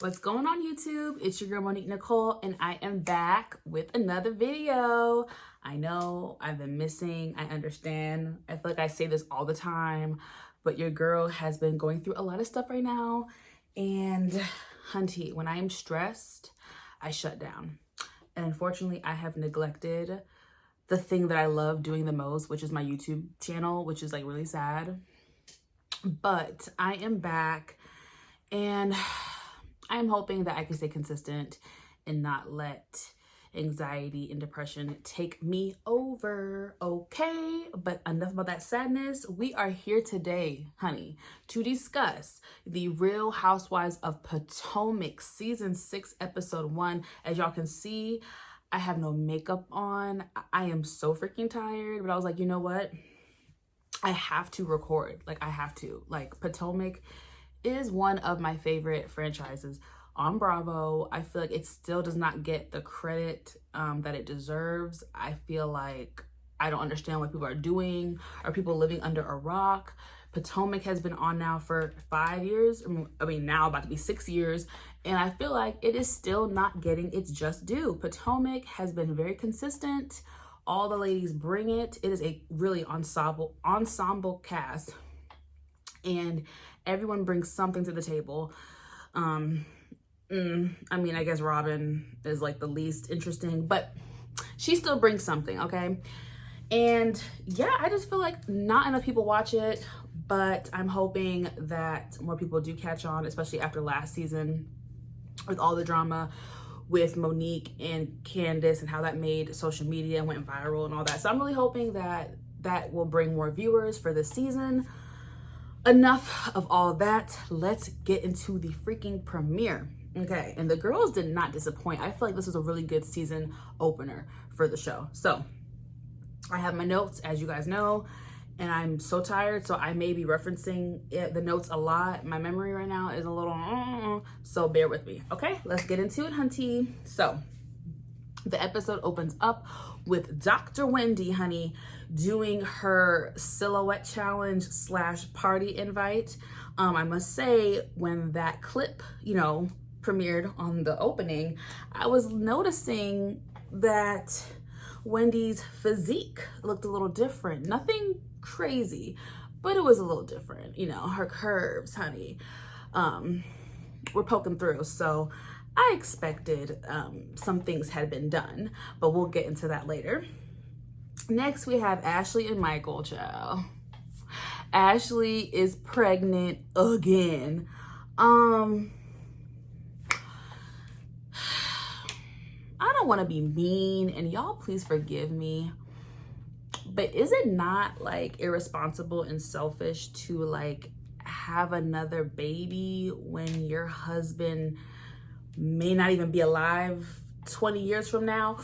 What's going on YouTube? It's your girl Monique Nicole and I am back with another video. I know I've been missing, I understand. I feel like I say this all the time, but your girl has been going through a lot of stuff right now. And hunty, when I am stressed, I shut down. And unfortunately, I have neglected the thing that I love doing the most, which is my YouTube channel, which is like really sad. But I am back and I'm hoping that I can stay consistent and not let anxiety and depression take me over, okay? But enough about that sadness. We are here today, honey, to discuss the Real Housewives of Potomac, Season 6, Episode 1. As y'all can see, I have no makeup on. I am so freaking tired, but I was like, you know what? I have to record. Like, I have to. Like, Potomac is one of my favorite franchises on Bravo. I feel like it still does not get the credit that it deserves. I feel like I don't understand what people are doing. Are people living under a rock? Potomac has been on now for 5 years. I mean, now about to be 6 years. And I feel like it is still not getting its just due. Potomac has been very consistent. All the ladies bring it. It is a really ensemble cast. And everyone brings something to the table. I mean, I guess Robin is like the least interesting, but she still brings something, okay? And yeah, I just feel like not enough people watch it, but I'm hoping that more people do catch on, especially after last season with all the drama with Monique and Candace and how that made social media and went viral and all that. So I'm really hoping that that will bring more viewers for this season. Enough of all that. Let's get into the freaking premiere. Okay, and the girls did not disappoint. I feel like this was a really good season opener for the show. So I have my notes, as you guys know, and I'm so tired, so I may be referencing the notes a lot. My memory right now is a little, so bear with me. Okay, let's get into it, hunty. So the episode opens up with Dr. Wendy, honey, doing her silhouette challenge / party invite. I must say, when that clip, premiered on the opening, I was noticing that Wendy's physique looked a little different. Nothing crazy, but it was a little different. Her curves, honey, were poking through. So I expected some things had been done, but we'll get into that later. Next, we have Ashley and Michael, child. Ashley is pregnant again. I don't want to be mean, and y'all please forgive me, but is it not like irresponsible and selfish to like have another baby when your husband may not even be alive 20 years from now?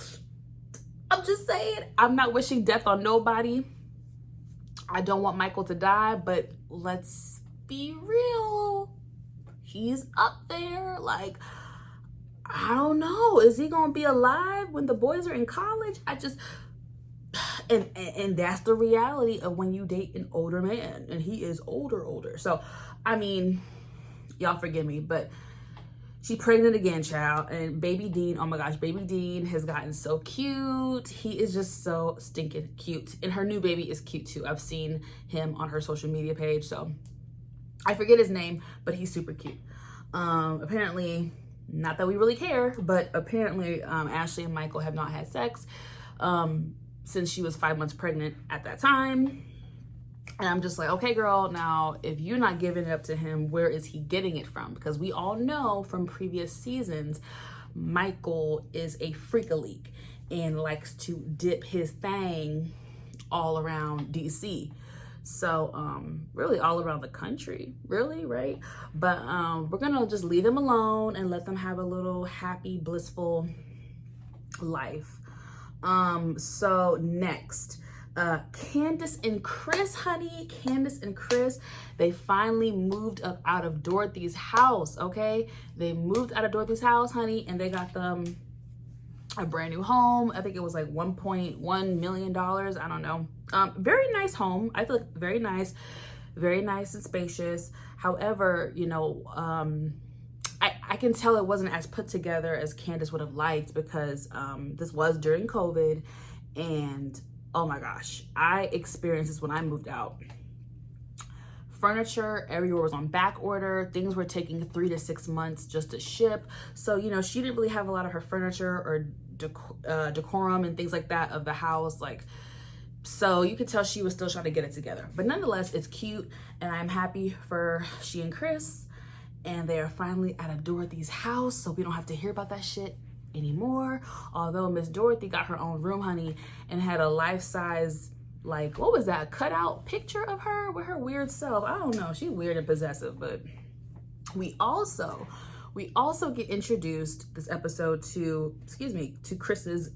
I'm just saying, I'm not wishing death on nobody. I don't want Michael to die, but let's be real. He's up there. Like, I don't know. Is he gonna be alive when the boys are in college? And that's the reality of when you date an older man, and he is older. So, I mean, y'all forgive me, but she's pregnant again, child. And baby Dean, oh my gosh, baby Dean has gotten so cute. He is just so stinking cute. And her new baby is cute too. I've seen him on her social media page. So I forget his name, but he's super cute. Apparently, not that we really care, but apparently Ashley and Michael have not had sex since she was 5 months pregnant at that time. And I'm just like, okay, girl, now, if you're not giving it up to him, where is he getting it from? Because we all know from previous seasons, Michael is a freak-a-leak and likes to dip his thing all around DC. So, really all around the country, really, right? But we're gonna just leave them alone and let them have a little happy, blissful life. So next, Candace and Chris, honey. Candace and Chris, they finally moved up out of Dorothy's house, okay? They moved out of Dorothy's house, honey, and they got them a brand new home. I think it was like $1.1 million. I don't know. Very nice home. I feel like very nice and spacious. However, I I can tell it wasn't as put together as Candace would have liked, because this was during COVID, and oh my gosh, I experienced this when I moved out. Furniture everywhere was on back order. Things were taking 3 to 6 months just to ship. So, you know, she didn't really have a lot of her furniture or decorum and things like that of the house. Like, so you could tell she was still trying to get it together. But nonetheless, it's cute, and I'm happy for she and Chris. And they are finally at a Dorothy's house, so we don't have to hear about that shit anymore. Although Miss Dorothy got her own room, honey, and had a life-size, like, what was that, a cutout picture of her with her weird self. I don't know, she's weird and possessive. But we also get introduced this episode to Chris's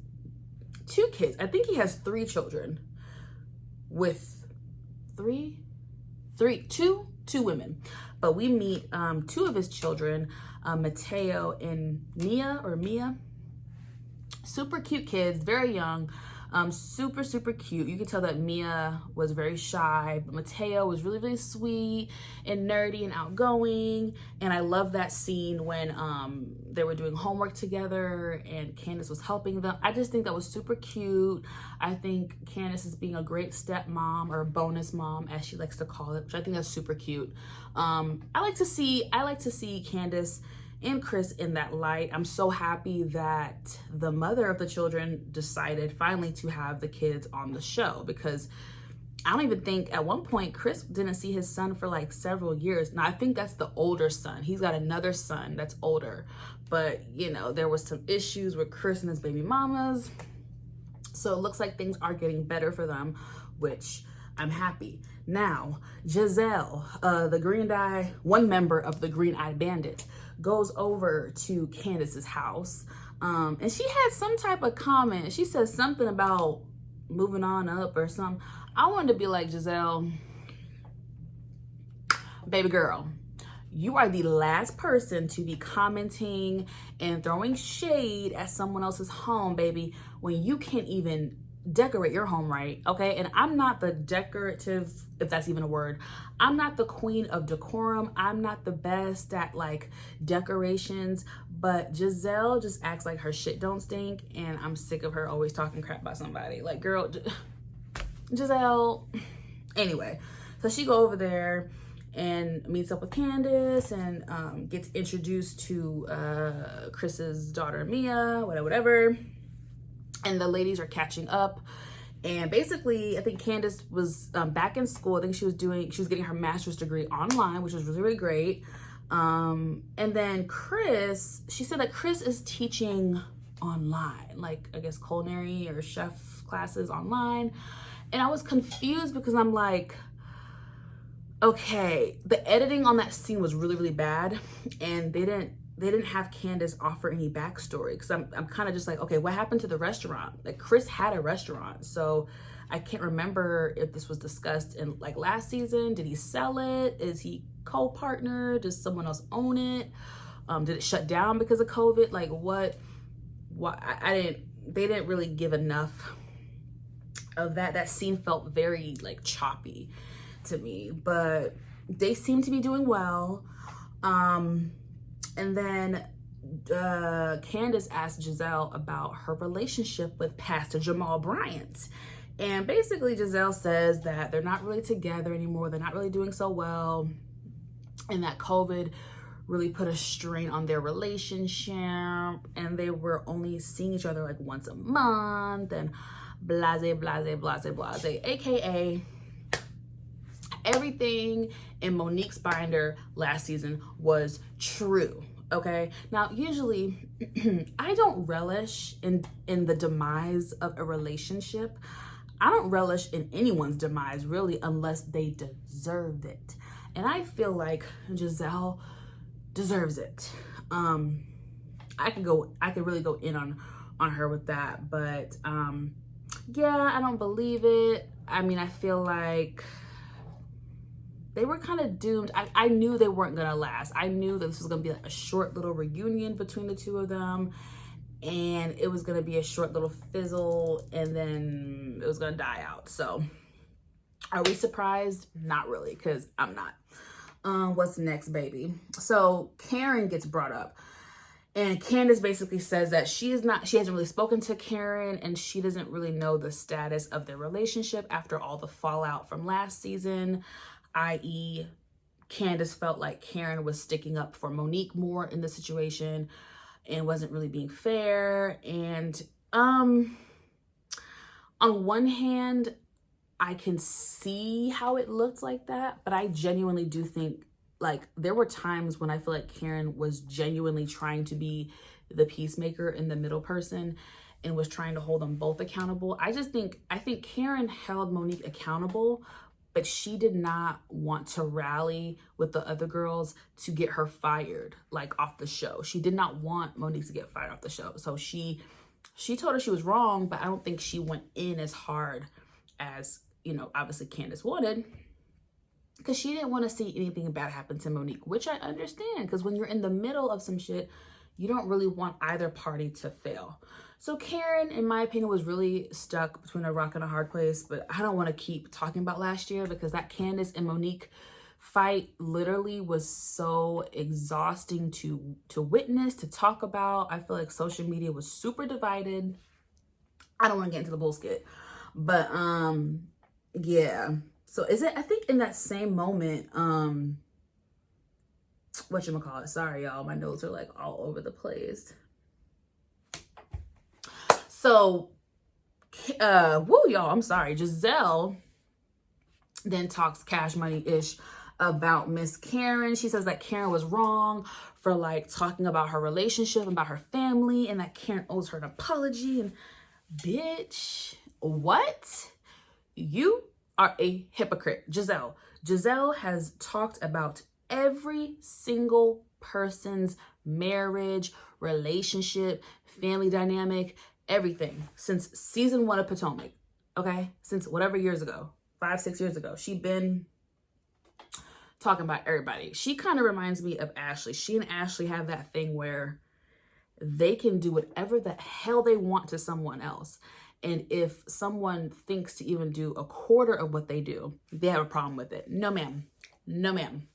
2 kids. I think he has 3 children with two women. But we meet 2 of his children, Mateo and Mia. Super cute kids, very young. Super cute. You could tell that Mia was very shy, but Mateo was really, really sweet and nerdy and outgoing. And I love that scene when they were doing homework together and Candace was helping them. I just think that was super cute. I think Candace is being a great stepmom, or bonus mom, as she likes to call it, which I think that's super cute. I like to see Candace and Chris in that light. I'm so happy that the mother of the children decided finally to have the kids on the show, because I don't even think at one point Chris didn't see his son for like several years. Now I think that's the older son. He's got another son that's older, but you know, there was some issues with Chris and his baby mamas. So it looks like things are getting better for them, which I'm happy. Now, Giselle, one member of the Green Eye Bandit, goes over to Candace's house, and she had some type of comment. She says something about moving on up or something. I wanted to be like, Giselle, baby girl, you are the last person to be commenting and throwing shade at someone else's home, baby, when you can't even decorate your home right, okay? And I'm not the decorative, if that's even a word. I'm not the queen of decorum. I'm not the best at like decorations, but Giselle just acts like her shit don't stink, and I'm sick of her always talking crap about somebody. Like, girl, Giselle. Anyway, so she go over there and meets up with Candace and gets introduced to Chris's daughter Mia, whatever. And the ladies are catching up, and basically I think Candace was back in school. I think she was getting her master's degree online, which was really, really great. And then Chris, she said that Chris is teaching online, like I guess culinary or chef classes online. And I was confused because I'm like, okay, the editing on that scene was really, really bad, and they didn't have Candace offer any backstory, because I'm kind of just like, okay, what happened to the restaurant? Like, Chris had a restaurant, so I can't remember if this was discussed in like last season. Did he sell it? Is he co-partner? Does someone else own it? Did it shut down because of COVID? Like, what they didn't really give enough of that. That scene felt very like choppy to me, but they seem to be doing well. And then Candace asked Giselle about her relationship with Pastor Jamal Bryant. And basically Giselle says that they're not really together anymore. They're not really doing so well. And that COVID really put a strain on their relationship. And they were only seeing each other like once a month. And blase. AKA everything in Monique's binder last season was true, okay? Now, usually, I don't relish in the demise of a relationship. I don't relish in anyone's demise, really, unless they deserved it. And I feel like Giselle deserves it. I could really go in on her with that, but yeah, I don't believe it. I mean, I feel like they were kind of doomed. I knew they weren't gonna last. I knew that this was gonna be like a short little reunion between the two of them, and it was gonna be a short little fizzle, and then it was gonna die out. So are we surprised? Not really, because I'm not. What's next, baby? So Karen gets brought up. And Candace basically says that she hasn't really spoken to Karen, and she doesn't really know the status of their relationship after all the fallout from last season, i.e. Candace felt like Karen was sticking up for Monique more in the situation and wasn't really being fair. And on one hand, I can see how it looked like that, but I genuinely do think, like, there were times when I feel like Karen was genuinely trying to be the peacemaker and the middle person and was trying to hold them both accountable. I think Karen held Monique accountable, but she did not want to rally with the other girls to get her fired, like, off the show. She did not want Monique to get fired off the show. So she told her she was wrong, but I don't think she went in as hard as, you know, obviously Candace wanted, because she didn't want to see anything bad happen to Monique, which I understand, because when you're in the middle of some shit, you don't really want either party to fail. So Karen, in my opinion, was really stuck between a rock and a hard place, but I don't want to keep talking about last year, because that Candace and Monique fight literally was so exhausting to witness, to talk about. I feel like social media was super divided. I don't want to get into the bullshit, but yeah. So I think in that same moment, whatchamacallit, sorry y'all, my notes are like all over the place. So, y'all, I'm sorry. Giselle then talks Cash Money-ish about Miss Karen. She says that Karen was wrong for, like, talking about her relationship, about her family, and that Karen owes her an apology. And bitch, what? You are a hypocrite. Giselle has talked about every single person's marriage, relationship, family dynamic, everything since season 1 of Potomac. Okay? Since whatever years ago, 5-6 years ago. She been talking about everybody. She kind of reminds me of Ashley. She and Ashley have that thing where they can do whatever the hell they want to someone else. And if someone thinks to even do a quarter of what they do, they have a problem with it. No, ma'am. No, ma'am.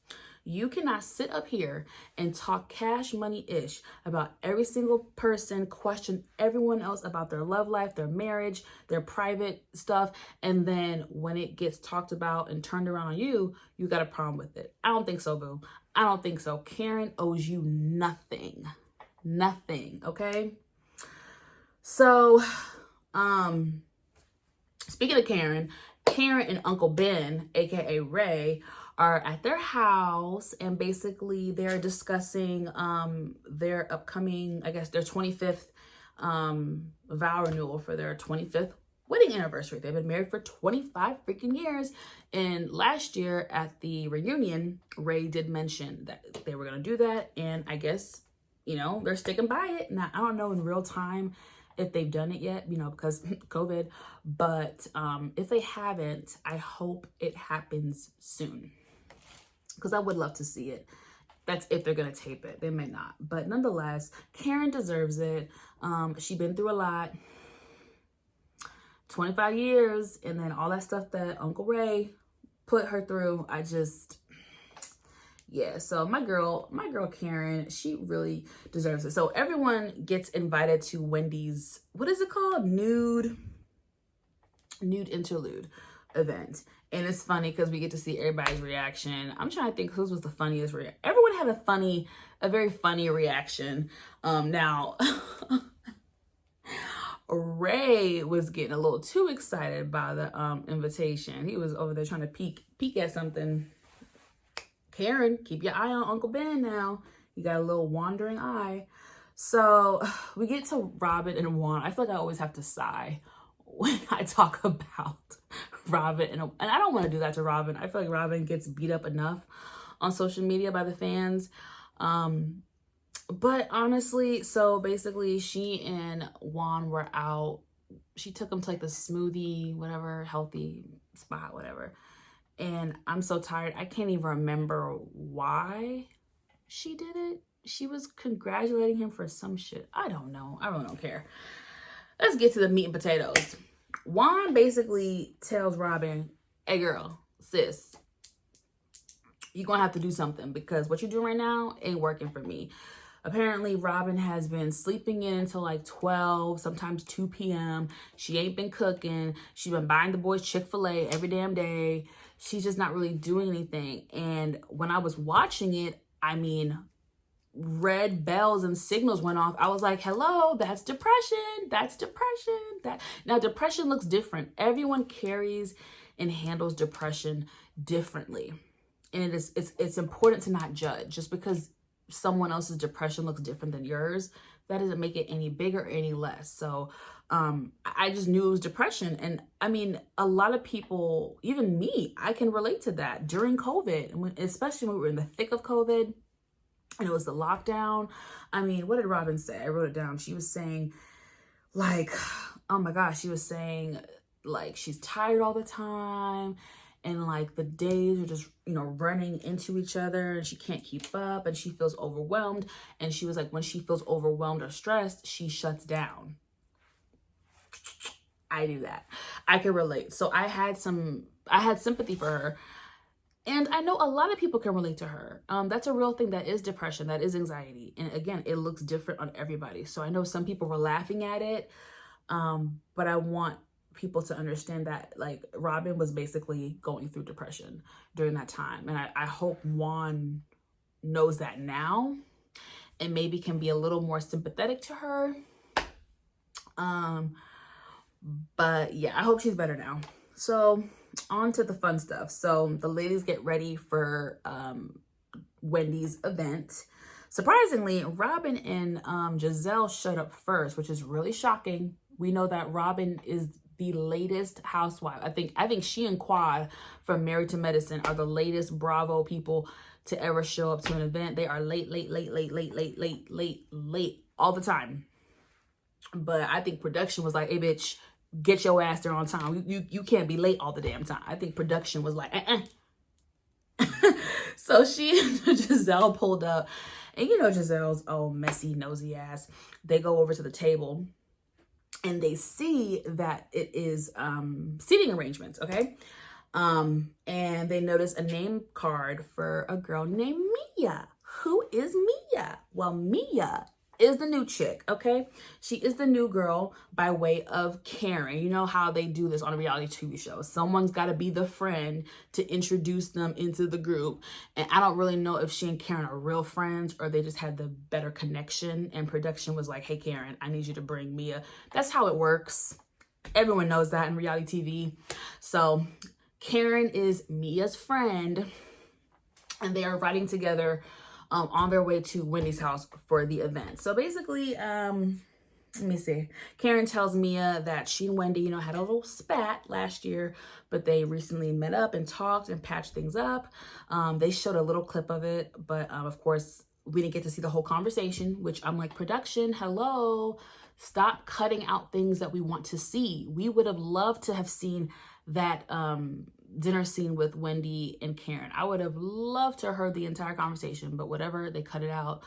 You cannot sit up here and talk Cash Money-ish about every single person, question everyone else about their love life, their marriage, their private stuff, and then when it gets talked about and turned around on you, you got a problem with it. I don't think so, boo. I don't think so. Karen owes you nothing. Nothing, okay? So, speaking of Karen and Uncle Ben, aka Ray, are at their house, and basically they're discussing their upcoming, I guess, their 25th vow renewal for their 25th wedding anniversary. They've been married for 25 freaking years, and last year at the reunion, Ray did mention that they were going to do that, and I guess, you know, they're sticking by it. Now, I don't know in real time if they've done it yet, you know, because COVID, but if they haven't, I hope it happens soon, because I would love to see it. That's if they're gonna tape it. They may not, but nonetheless, Karen deserves it. She's been through a lot, 25 years, and then all that stuff that Uncle Ray put her through. Yeah, so my girl Karen, she really deserves it. So everyone gets invited to Wendy's, what is it called? Nude interlude event. And it's funny because we get to see everybody's reaction. I'm trying to think whose was the funniest reaction. Everyone had a very funny reaction. Now, Ray was getting a little too excited by the invitation. He was over there trying to peek at something. Karen, keep your eye on Uncle Ben now. You got a little wandering eye. So we get to Robin and Juan. I feel like I always have to sigh when I talk about Robin. And I don't want to do that to Robin. I feel like Robin gets beat up enough on social media by the fans. But honestly, so basically she and Juan were out. She took him to like the smoothie, whatever, healthy spot, whatever. And I'm so tired. I can't even remember why she did it. She was congratulating him for some shit. I don't know. I really don't care. Let's get to the meat and potatoes. Juan basically tells Robin, hey girl, sis, you're going to have to do something because what you're doing right now ain't working for me. Apparently, Robin has been sleeping in until like 12, sometimes 2 p.m. She ain't been cooking. She's been buying the boys Chick-fil-A every damn day. She's just not really doing anything. And when I was watching it, I mean, red bells and signals went off. I was like, hello, that's depression. That's depression. Now, depression looks different. Everyone carries and handles depression differently. And it's important to not judge. Just because someone else's depression looks different than yours, that doesn't make it any bigger or any less. So I just knew it was depression. And I mean, a lot of people, even me, I can relate to that during COVID, especially when we were in the thick of COVID and it was the lockdown. I mean, what did Robin say? I wrote it down. She was saying like, oh my gosh, she was saying like she's tired all the time. And like the days are just, you know, running into each other and she can't keep up and she feels overwhelmed. And she was like, when she feels overwhelmed or stressed, she shuts down. I do that. I can relate. So I had sympathy for her. And I know a lot of people can relate to her. That's a real thing. That is depression. That is anxiety. And again, it looks different on everybody. So I know some people were laughing at it. But I want people to understand that like Robin was basically going through depression during that time. And I hope Juan knows that now and maybe can be a little more sympathetic to her. But yeah, I hope she's better now. So on to the fun stuff. So the ladies get ready for Wendy's event. Surprisingly, Robin and Giselle showed up first, which is really shocking. We know that Robin is the latest housewife. I think she and Quad from Married to Medicine are the latest Bravo people to ever show up to an event. They are late all the time. But I think production was like, hey bitch, get your ass there on time. You can't be late all the damn time. I think production was like, So she and Giselle pulled up. And you know Giselle's messy, nosy ass. They go over to the table and they see that it is seating arrangements, okay? And they notice a name card for a girl named Mia. Who is Mia? Well, Mia is the new chick, okay? She is the new girl by way of Karen. You know how they do this on a reality TV show. Someone's got to be the friend to introduce them into the group. And I don't really know if she and Karen are real friends or they just had the better connection and production was like, hey, Karen, I need you to bring Mia. That's how it works. Everyone knows that in reality TV. So Karen is Mia's friend and they are riding together on their way to Wendy's house for the event. So basically, let me see. Karen tells Mia that she and Wendy, you know, had a little spat last year, but they recently met up and talked and patched things up. They showed a little clip of it, but of course, we didn't get to see the whole conversation, which I'm like, production, hello, stop cutting out things that we want to see. We would have loved to have seen that dinner scene with Wendy and Karen. I would have loved to have heard the entire conversation, but whatever, they cut it out,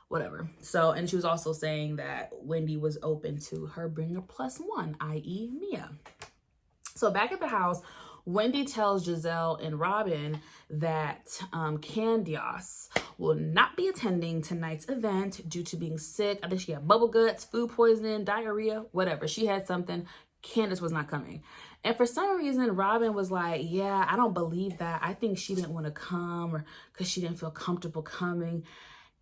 whatever. So, and she was also saying that Wendy was open to her bringing a +1, i.e. Mia. So back at the house, Wendy tells Giselle and Robin that Candiace will not be attending tonight's event due to being sick. I think she had bubble guts, food poisoning, diarrhea, whatever. She had something. Candiace was not coming. And for some reason, Robin was like, yeah, I don't believe that. I think she didn't want to come or because she didn't feel comfortable coming.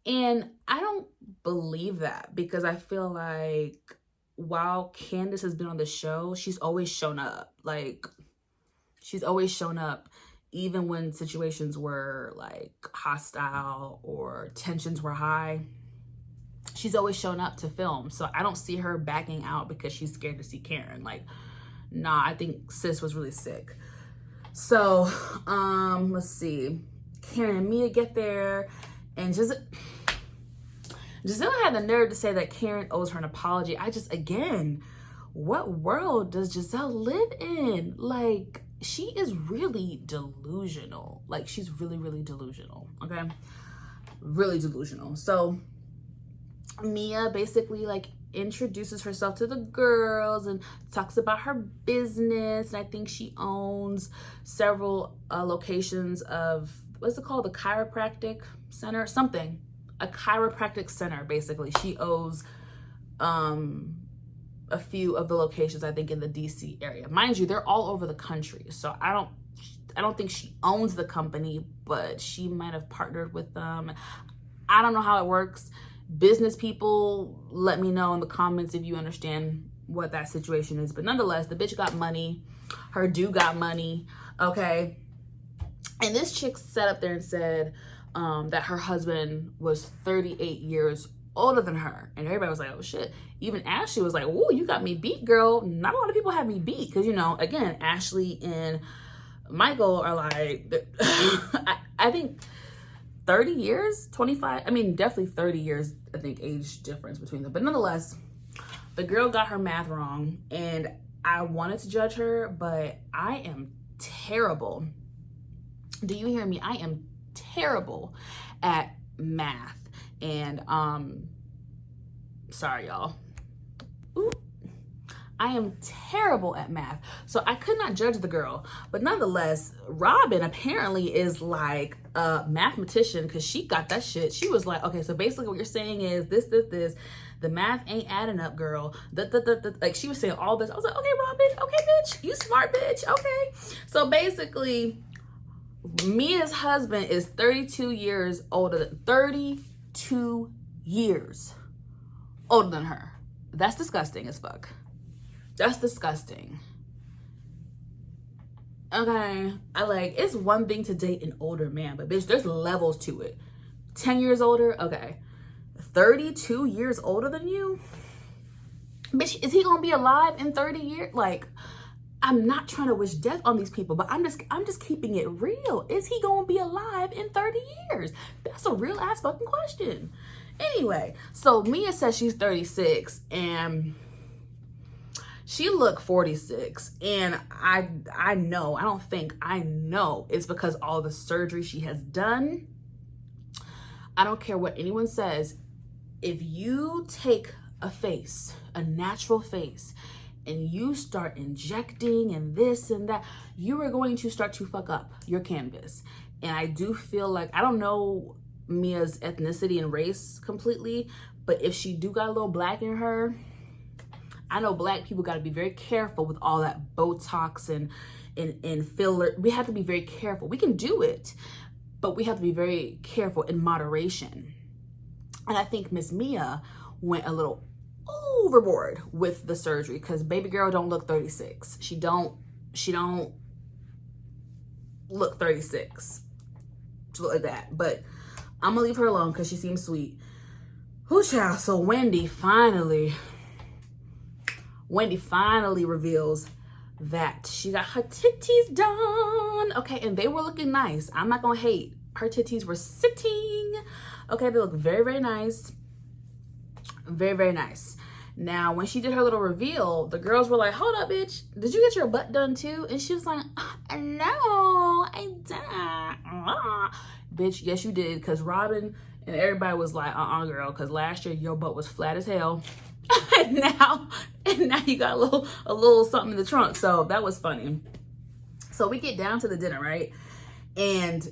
And I don't believe that because I feel like while Candiace has been on the show, she's always shown up. Like, she's always shown up even when situations were like hostile or tensions were high. She's always shown up to film. So I don't see her backing out because she's scared to see Karen. Like, nah, I think sis was really sick. So, let's see. Karen and Mia get there and Giselle had the nerve to say that Karen owes her an apology. Again, what world does Giselle live in? Like, she is really delusional. Like, she's really, really delusional, okay? Really delusional. So Mia basically like introduces herself to the girls and talks about her business. And I think she owns several locations of, what's it called? The chiropractic center, something. a chiropractic center, basically. She owes a few of the locations, I think, in the DC area. Mind you, they're all over the country. So I don't think she owns the company, but she might have partnered with them. I don't know how it works. Business people, let me know in the comments if you understand what that situation is. But nonetheless, the bitch got money. Her dude got money. Okay. And this chick sat up there and said that her husband was 38 years older than her. And everybody was like, oh shit. Even Ashley was like, oh, you got me beat, girl. Not a lot of people have me beat. Because, you know, again, Ashley and Michael are like, I think 30 years, 25. I mean, definitely 30 years, I think, age difference between them. But nonetheless, the girl got her math wrong. And I wanted to judge her, but I am terrible. Do you hear me? I am terrible at math. And sorry y'all. Ooh. I am terrible at math, so I could not judge the girl. But nonetheless, Robin apparently is like a mathematician, because she got that shit. She was like, okay, so basically what you're saying is this, the math ain't adding up, girl. Like, she was saying all this. I was like, okay, Robin, okay, bitch, you smart bitch, okay. So basically, Mia's husband is 32 years older, 32 years older than her. That's disgusting as fuck. That's disgusting. Okay, it's one thing to date an older man, but bitch, there's levels to it. 10 years older, okay. 32 years older than you? Bitch, is he gonna be alive in 30 years? Like, I'm not trying to wish death on these people, but I'm just keeping it real. Is he gonna be alive in 30 years? That's a real ass fucking question. Anyway, so Mia says she's 36 and she looked 46, and I know it's because all the surgery she has done. I don't care what anyone says. If you take a face, a natural face, and you start injecting and this and that, you are going to start to fuck up your canvas. And I do feel like, I don't know Mia's ethnicity and race completely, but if she do got a little black in her, I know black people got to be very careful with all that Botox and filler. We have to be very careful. We can do it, but we have to be very careful in moderation. And I think Miss Mia went a little overboard with the surgery, because baby girl don't look 36. She don't look 36. She look like that. But I'm gonna leave her alone because she seems sweet. Whoo child. So Wendy finally reveals that she got her titties done. Okay, and they were looking nice. I'm not gonna hate. Her titties were sitting. Okay, they look very, very nice. Very, very nice. Now, when she did her little reveal, the girls were like, hold up, bitch. Did you get your butt done too? And she was like, no, I didn't. Bitch, yes, you did. Because Robin and everybody was like, girl. Because last year, your butt was flat as hell. and now you got a little something in the trunk. So that was funny. So we get down to the dinner, right? And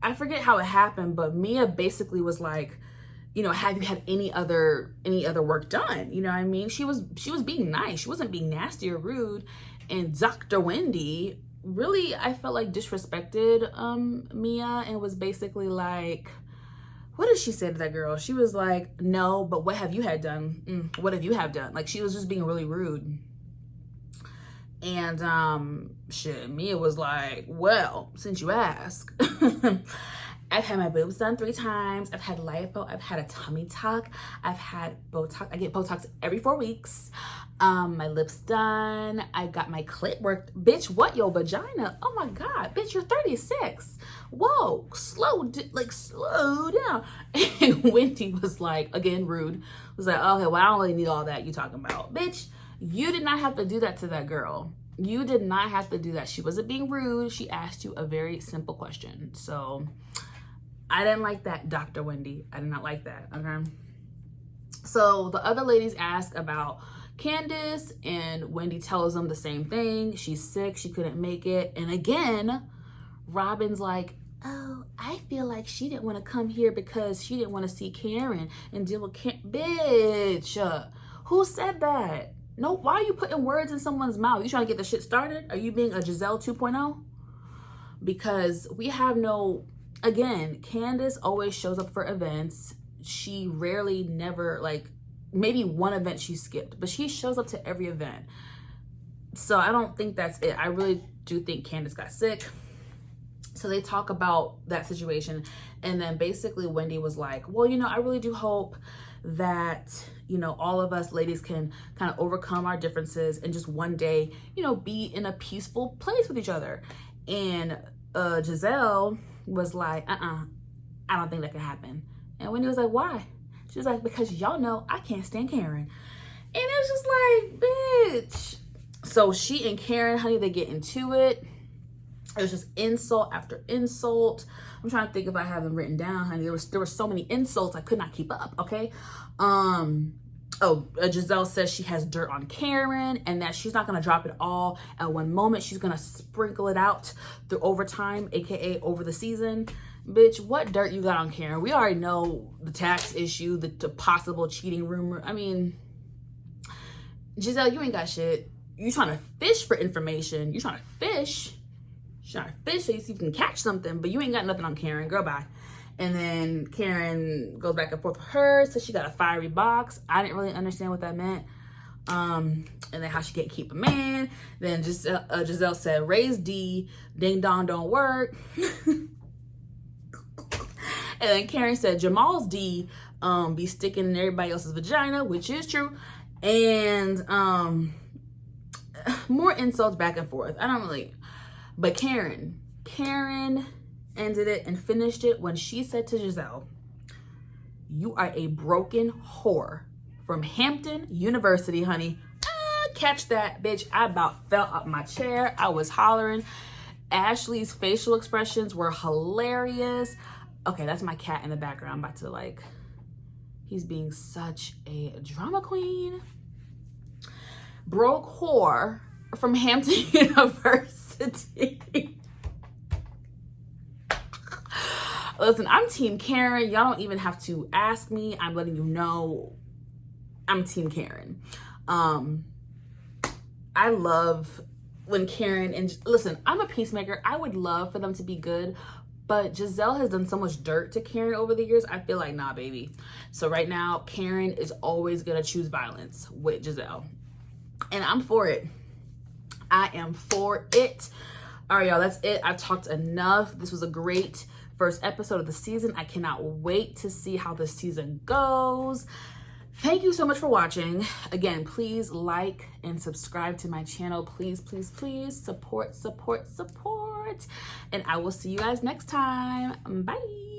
I forget how it happened, but Mia basically was like, you know, have you had any other work done? You know what I mean? She was being nice. She wasn't being nasty or rude. And Dr. Wendy really, I felt like, disrespected Mia, and was basically like, what did she say to that girl? She was like, no, but what have you had done? What have you have done? Like, she was just being really rude. And shit, Mia was like, well, since you ask, I've had my boobs done 3 times. I've had lipo. I've had a tummy tuck. I've had Botox. I get Botox every 4 weeks. My lips done. I got my clit worked. Bitch, what? Your vagina? Oh my God, bitch, you're 36. Whoa, slow down. And Wendy was like, again, rude. Was like, okay, well, I don't really need all that you talking about. Bitch, you did not have to do that to that girl. You did not have to do that. She wasn't being rude. She asked you a very simple question. So I didn't like that, Dr. Wendy. I did not like that, okay? So the other ladies ask about Candace, and Wendy tells them the same thing. She's sick, she couldn't make it. And again, Robin's like, oh, I feel like she didn't want to come here because she didn't want to see Karen and deal with Karen. Bitch, who said that? No, why are you putting words in someone's mouth? You trying to get the shit started? Are you being a Giselle 2.0? Because we have no, again, Candace always shows up for events. She rarely, never, like, maybe one event she skipped, but she shows up to every event. So I don't think that's it. I really do think Candace got sick. So they talk about that situation. And then basically Wendy was like, well, you know, I really do hope that, you know, all of us ladies can kind of overcome our differences and just one day, you know, be in a peaceful place with each other. And Giselle was like, I don't think that can happen. And Wendy was like, why? She was like, because y'all know I can't stand Karen. And it was just like, bitch. So she and Karen, honey, they get into it. It was just insult after insult. I'm trying to think if I have them written down, honey. There were so many insults I could not keep up, okay? Giselle says she has dirt on Karen and that she's not gonna drop it all at one moment. She's gonna sprinkle it out through overtime, aka over the season. Bitch, what dirt you got on Karen? We already know the tax issue, the possible cheating rumor. I mean, Giselle, you ain't got shit. You trying to fish for information. You trying to fish. You're trying to fish so you see if you can catch something, but you ain't got nothing on Karen. Girl, bye. And then Karen goes back and forth with her, so she got a fiery box. I didn't really understand what that meant. And then how she can't keep a man. Then just Giselle said, raise D, ding dong don't work. And then Karen said, Jamal's D be sticking in everybody else's vagina, which is true. And more insults back and forth. I don't really, but Karen ended it and finished it when she said to Giselle, you are a broken whore from Hampton University, honey. Catch that, bitch. I about fell out my chair. I was hollering. Ashley's facial expressions were hilarious. Okay, that's my cat in the background. I'm about to, like, he's being such a drama queen. Broke whore from Hampton University. Listen, I'm Team Karen. Y'all don't even have to ask me. I'm letting you know I'm Team Karen. I love when Karen, and listen, I'm a peacemaker. I would love for them to be good, but Giselle has done so much dirt to Karen over the years. I feel like, nah, baby. So right now, Karen is always gonna choose violence with Giselle. And I'm for it. I am for it. All right, y'all, that's it. I've talked enough. This was a great first episode of the season. I cannot wait to see how this season goes. Thank you so much for watching. Again, please like and subscribe to my channel. Please, please, please support. And I will see you guys next time. Bye.